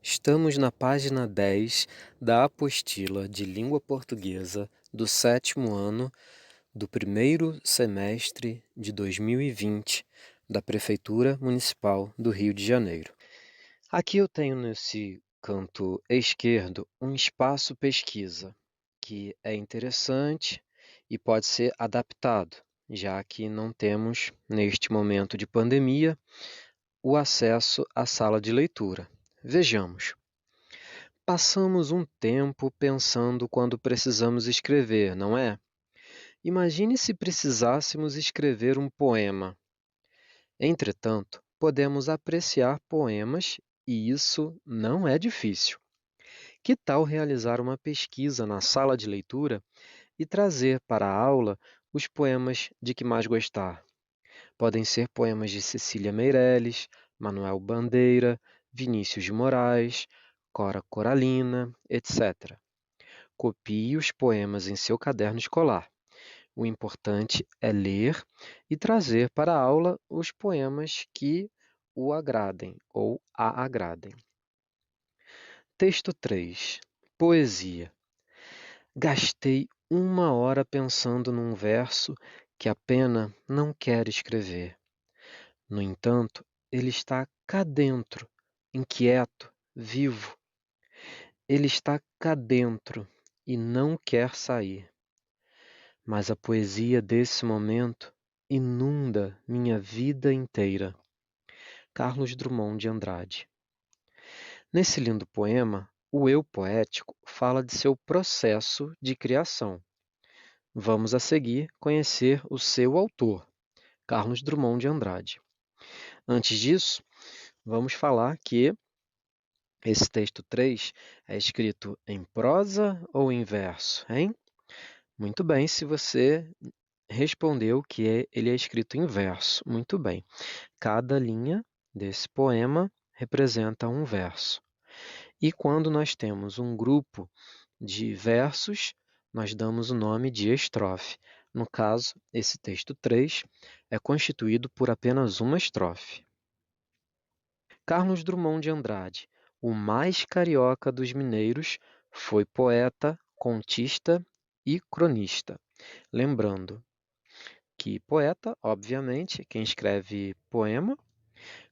Estamos na página 10 da apostila de língua portuguesa do sétimo ano do primeiro semestre de 2020 da Prefeitura Municipal do Rio de Janeiro. Aqui eu tenho nesse canto esquerdo um espaço pesquisa, que é interessante e pode ser adaptado, já que não temos, neste momento de pandemia, o acesso à sala de leitura. Vejamos. Passamos um tempo pensando quando precisamos escrever, não é? Imagine se precisássemos escrever um poema. Entretanto, podemos apreciar poemas e isso não é difícil. Que tal realizar uma pesquisa na sala de leitura e trazer para a aula os poemas de que mais gostar? Podem ser poemas de Cecília Meirelles, Manuel Bandeira, Vinícius de Moraes, Cora Coralina, etc. Copie os poemas em seu caderno escolar. O importante é ler e trazer para a aula os poemas que o agradem ou a agradem. Texto 3. Poesia. Gastei uma hora pensando num verso que a pena não quer escrever. No entanto, ele está cá dentro, inquieto, vivo. Ele está cá dentro e não quer sair. Mas a poesia desse momento inunda minha vida inteira. Carlos Drummond de Andrade. Nesse lindo poema, o eu poético fala de seu processo de criação. Vamos a seguir conhecer o seu autor, Carlos Drummond de Andrade. Antes disso, vamos falar que esse texto 3 é escrito em prosa ou em verso, hein? Muito bem, se você respondeu que ele é escrito em verso. Muito bem. Cada linha desse poema representa um verso. E quando nós temos um grupo de versos, nós damos o nome de estrofe. No caso, esse texto 3 é constituído por apenas uma estrofe. Carlos Drummond de Andrade, o mais carioca dos mineiros, foi poeta, contista e cronista. Lembrando que poeta, obviamente, quem escreve poema,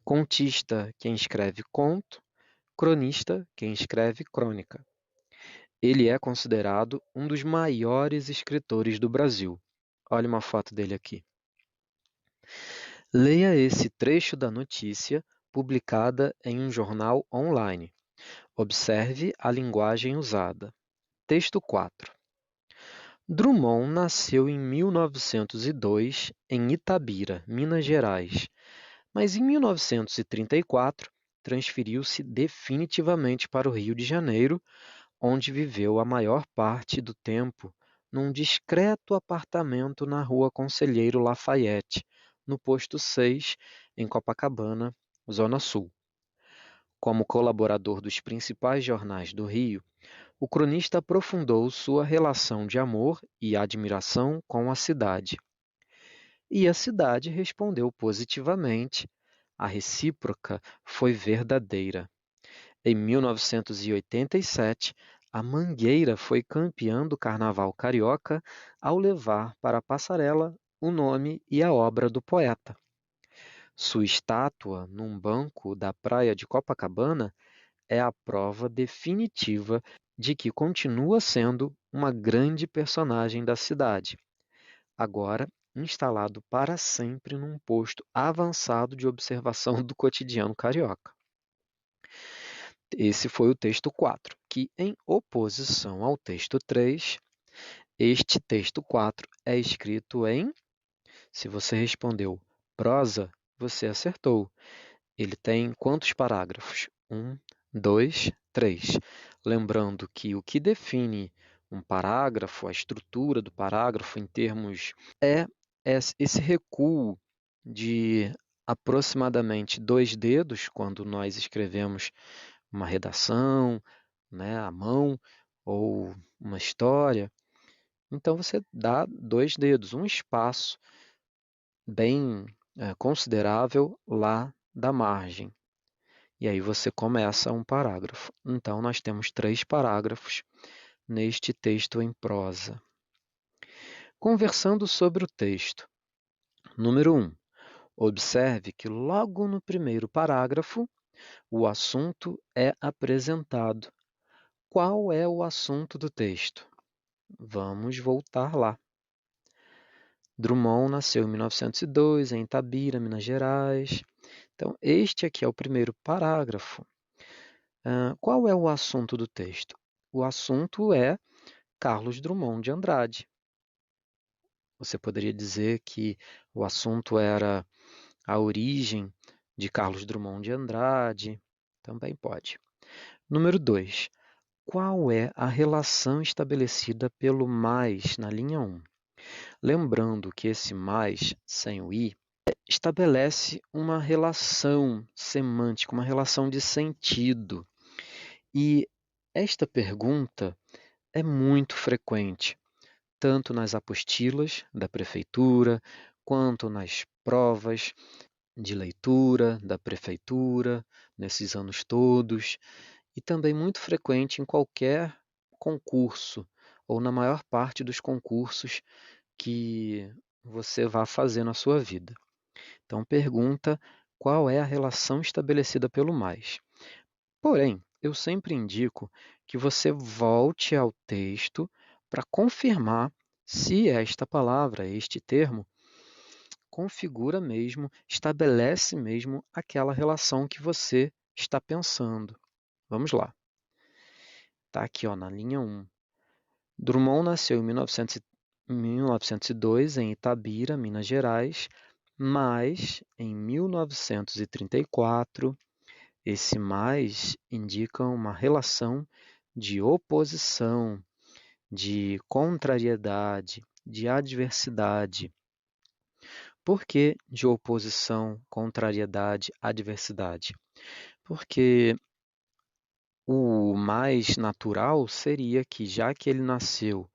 contista, quem escreve conto, cronista, quem escreve crônica. Ele é considerado um dos maiores escritores do Brasil. Olha uma foto dele aqui. Leia esse trecho da notícia publicada em um jornal online. Observe a linguagem usada. Texto 4. Drummond nasceu em 1902 em Itabira, Minas Gerais, mas em 1934 transferiu-se definitivamente para o Rio de Janeiro, onde viveu a maior parte do tempo num discreto apartamento na Rua Conselheiro Lafayette, no posto 6, em Copacabana, Zona Sul. Como colaborador dos principais jornais do Rio, o cronista aprofundou sua relação de amor e admiração com a cidade. E a cidade respondeu positivamente. A recíproca foi verdadeira. Em 1987, a Mangueira foi campeã do Carnaval Carioca ao levar para a passarela o nome e a obra do poeta. Sua estátua, num banco da praia de Copacabana, é a prova definitiva de que continua sendo uma grande personagem da cidade, agora instalado para sempre num posto avançado de observação do cotidiano carioca. Esse foi o texto 4, que, em oposição ao texto 3, este texto 4 é escrito em, se você respondeu prosa, você acertou. Ele tem quantos parágrafos? 1, 2, 3. Lembrando que o que define um parágrafo, a estrutura do parágrafo em termos é esse recuo de aproximadamente 2 dedos, quando nós escrevemos uma redação, né, à mão, ou uma história. Então você dá 2 dedos, um espaço bem considerável lá da margem, e aí você começa um parágrafo. Então, nós temos 3 parágrafos neste texto em prosa. Conversando sobre o texto. Número 1. Observe que logo no primeiro parágrafo, o assunto é apresentado. Qual é o assunto do texto? Vamos voltar lá. Drummond nasceu em 1902, em Itabira, Minas Gerais. Então, este aqui é o primeiro parágrafo. Qual é o assunto do texto? O assunto é Carlos Drummond de Andrade. Você poderia dizer que o assunto era a origem de Carlos Drummond de Andrade. Também pode. Número 2. Qual é a relação estabelecida pelo mais na linha 1? Lembrando que esse mais, sem o i, estabelece uma relação semântica, uma relação de sentido. E esta pergunta é muito frequente, tanto nas apostilas da prefeitura, quanto nas provas de leitura da prefeitura, nesses anos todos, e também muito frequente em qualquer concurso, ou na maior parte dos concursos que você vá fazer na sua vida. Então, pergunta qual é a relação estabelecida pelo mais. Porém, eu sempre indico que você volte ao texto para confirmar se esta palavra, este termo, configura mesmo, estabelece mesmo aquela relação que você está pensando. Vamos lá. Está aqui ó, na linha 1. Drummond nasceu em 1902 em Itabira, Minas Gerais, mas em 1934, esse mais indica uma relação de oposição, de contrariedade, de adversidade. Por que de oposição, contrariedade, adversidade? Porque o mais natural seria que, já que ele nasceu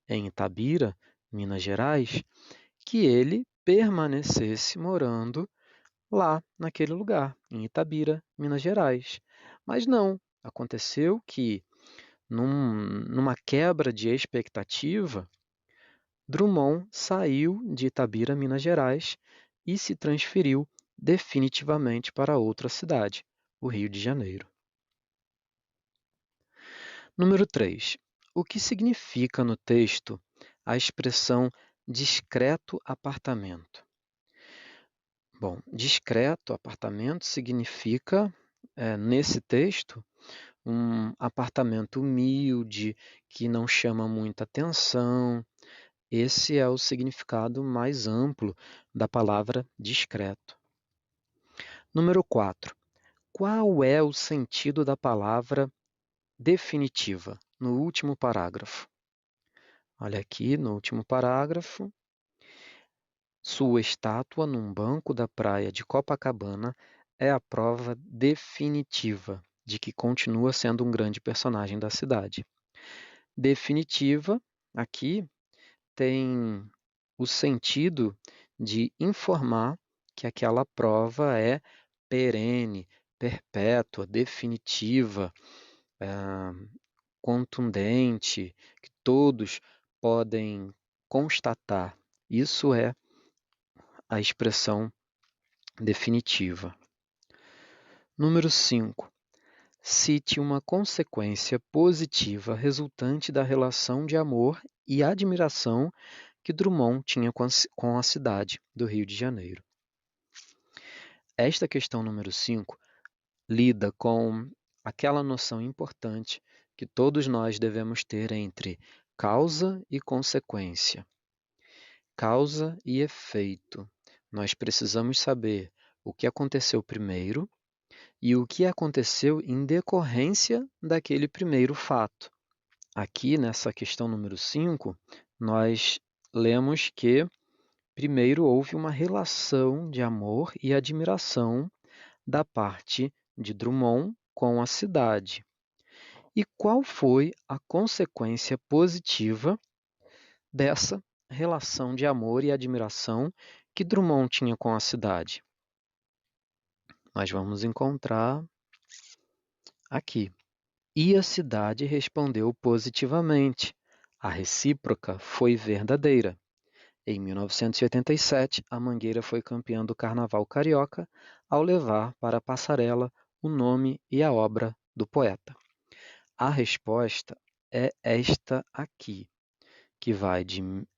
em Itabira, Minas Gerais, que ele permanecesse morando lá naquele lugar, em Itabira, Minas Gerais. Mas não, aconteceu que, numa quebra de expectativa, Drummond saiu de Itabira, Minas Gerais, e se transferiu definitivamente para outra cidade, o Rio de Janeiro. Número 3. O que significa no texto a expressão discreto apartamento? Bom, discreto apartamento significa, nesse texto, um apartamento humilde, que não chama muita atenção. Esse é o significado mais amplo da palavra discreto. Número 4. Qual é o sentido da palavra definitiva, no último parágrafo? Olha aqui, no último parágrafo. Sua estátua num banco da praia de Copacabana é a prova definitiva de que continua sendo um grande personagem da cidade. Definitiva, aqui, tem o sentido de informar que aquela prova é perene, perpétua, definitiva, contundente, que todos podem constatar. Isso é a expressão definitiva. Número 5. Cite uma consequência positiva resultante da relação de amor e admiração que Drummond tinha com a cidade do Rio de Janeiro. Esta questão número 5 lida com aquela noção importante que todos nós devemos ter entre causa e consequência. Causa e efeito. Nós precisamos saber o que aconteceu primeiro e o que aconteceu em decorrência daquele primeiro fato. Aqui, nessa questão número 5, nós lemos que primeiro houve uma relação de amor e admiração da parte de Drummond com a cidade. E qual foi a consequência positiva dessa relação de amor e admiração que Drummond tinha com a cidade? Nós vamos encontrar aqui. E a cidade respondeu positivamente. A recíproca foi verdadeira. Em 1987, a Mangueira foi campeã do Carnaval Carioca ao levar para a passarela o nome e a obra do poeta. A resposta é esta aqui, que vai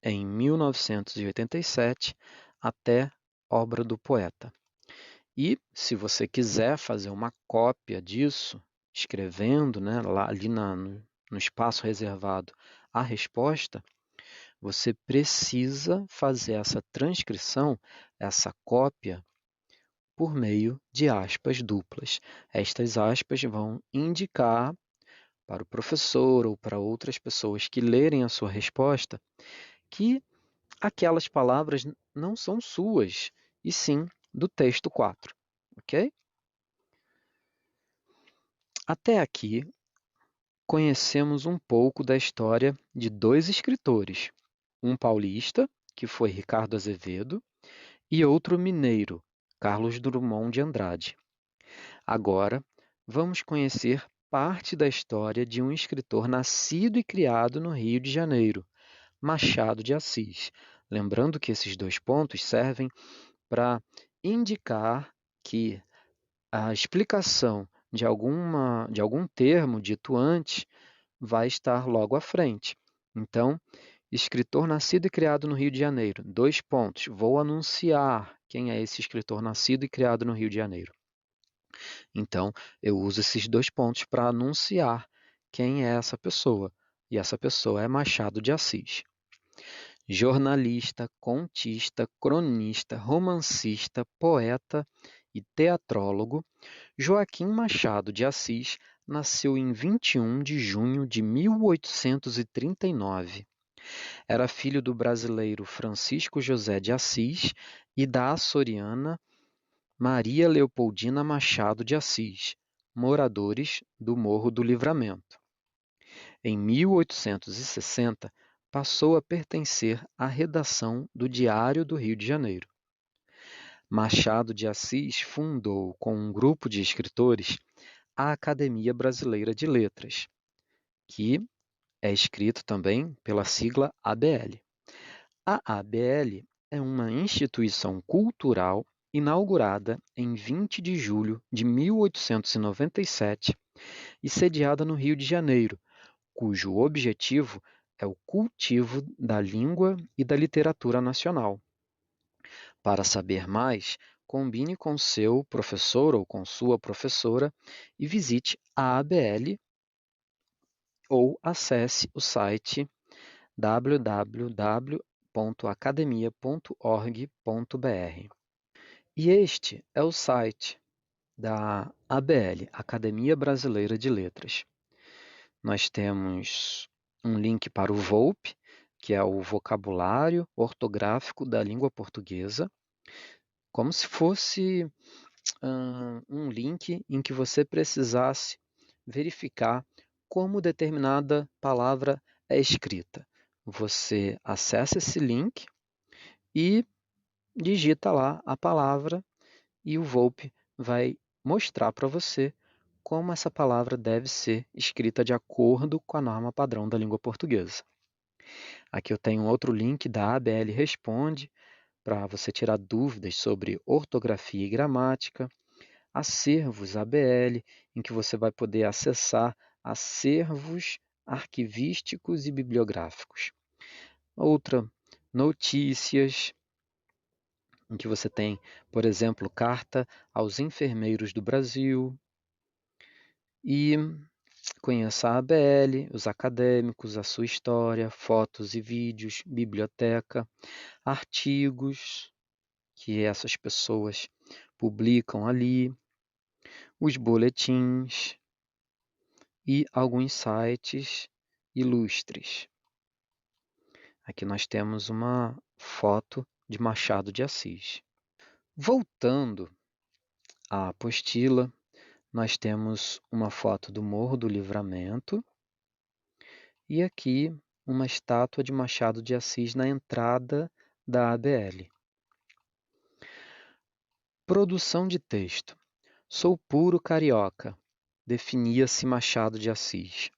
em 1987 até obra do poeta. E, se você quiser fazer uma cópia disso, escrevendo, né, lá, ali no espaço reservado a resposta, você precisa fazer essa transcrição, essa cópia, por meio de aspas duplas. Estas aspas vão indicar para o professor ou para outras pessoas que lerem a sua resposta que aquelas palavras não são suas, e sim do texto 4, ok? Até aqui, conhecemos um pouco da história de dois escritores, um paulista, que foi Ricardo Azevedo, e outro mineiro, Carlos Drummond de Andrade. Agora, vamos conhecer parte da história de um escritor nascido e criado no Rio de Janeiro, Machado de Assis. Lembrando que esses dois pontos servem para indicar que a explicação de algum termo dito antes vai estar logo à frente. Então, escritor nascido e criado no Rio de Janeiro. Dois pontos. Vou anunciar quem é esse escritor nascido e criado no Rio de Janeiro. Então, eu uso esses dois pontos para anunciar quem é essa pessoa. E essa pessoa é Machado de Assis. Jornalista, contista, cronista, romancista, poeta e teatrólogo, Joaquim Machado de Assis nasceu em 21 de junho de 1839. Era filho do brasileiro Francisco José de Assis e da açoriana Maria Leopoldina Machado de Assis, moradores do Morro do Livramento. Em 1860, passou a pertencer à redação do Diário do Rio de Janeiro. Machado de Assis fundou, com um grupo de escritores, a Academia Brasileira de Letras, que é escrito também pela sigla ABL. A ABL é uma instituição cultural inaugurada em 20 de julho de 1897 e sediada no Rio de Janeiro, cujo objetivo é o cultivo da língua e da literatura nacional. Para saber mais, combine com seu professor ou com sua professora e visite a ABL ou acesse o site www.academia.org.br. E este é o site da ABL, Academia Brasileira de Letras. Nós temos um link para o VOLP, que é o vocabulário ortográfico da língua portuguesa, como se fosse um link em que você precisasse verificar como determinada palavra é escrita. Você acessa esse link e digita lá a palavra e o VOLP vai mostrar para você como essa palavra deve ser escrita de acordo com a norma padrão da língua portuguesa. Aqui eu tenho outro link da ABL Responde, para você tirar dúvidas sobre ortografia e gramática, acervos ABL, em que você vai poder acessar acervos arquivísticos e bibliográficos. Outra, notícias, em que você tem, por exemplo, Carta aos Enfermeiros do Brasil, e conheça a ABL, os acadêmicos, a sua história, fotos e vídeos, biblioteca, artigos que essas pessoas publicam ali, os boletins e alguns sites ilustres. Aqui nós temos uma foto de Machado de Assis. Voltando à apostila, nós temos uma foto do Morro do Livramento e aqui uma estátua de Machado de Assis na entrada da ABL. Produção de texto. Sou puro carioca. definia-se Machado de Assis.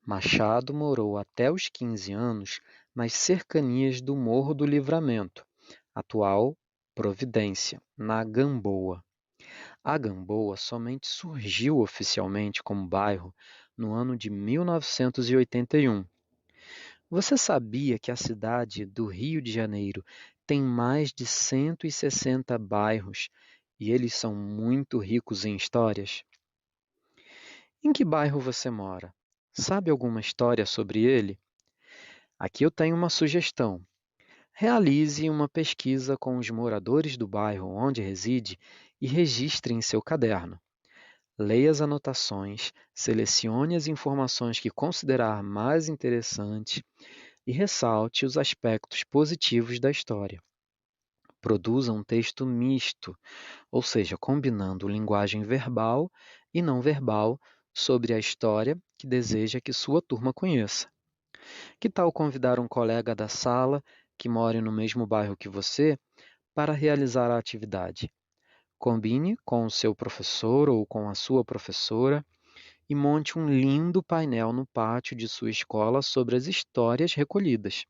Machado morou até os 15 anos nas cercanias do Morro do Livramento, atual Providência, na Gamboa. A Gamboa somente surgiu oficialmente como bairro no ano de 1981. Você sabia que a cidade do Rio de Janeiro tem mais de 160 bairros e eles são muito ricos em histórias? Em que bairro você mora? Sabe alguma história sobre ele? Aqui eu tenho uma sugestão. Realize uma pesquisa com os moradores do bairro onde reside e registre em seu caderno. Leia as anotações, selecione as informações que considerar mais interessantes e ressalte os aspectos positivos da história. Produza um texto misto, ou seja, combinando linguagem verbal e não verbal sobre a história que deseja que sua turma conheça. Que tal convidar um colega da sala que more no mesmo bairro que você para realizar a atividade? Combine com o seu professor ou com a sua professora e monte um lindo painel no pátio de sua escola sobre as histórias recolhidas.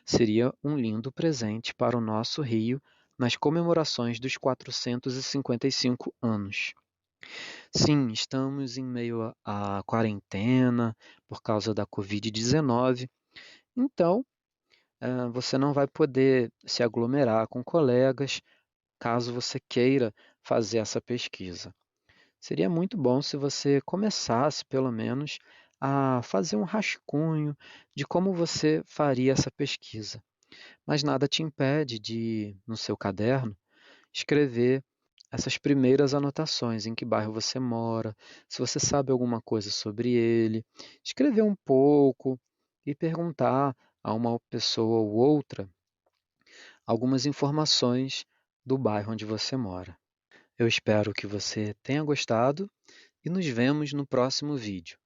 Seria um lindo presente para o nosso Rio nas comemorações dos 455 anos. Sim, estamos em meio à quarentena por causa da Covid-19, então você não vai poder se aglomerar com colegas caso você queira fazer essa pesquisa. Seria muito bom se você começasse, pelo menos, a fazer um rascunho de como você faria essa pesquisa. Mas nada te impede de, no seu caderno, escrever essas primeiras anotações, em que bairro você mora, se você sabe alguma coisa sobre ele, escrever um pouco e perguntar a uma pessoa ou outra algumas informações do bairro onde você mora. Eu espero que você tenha gostado e nos vemos no próximo vídeo.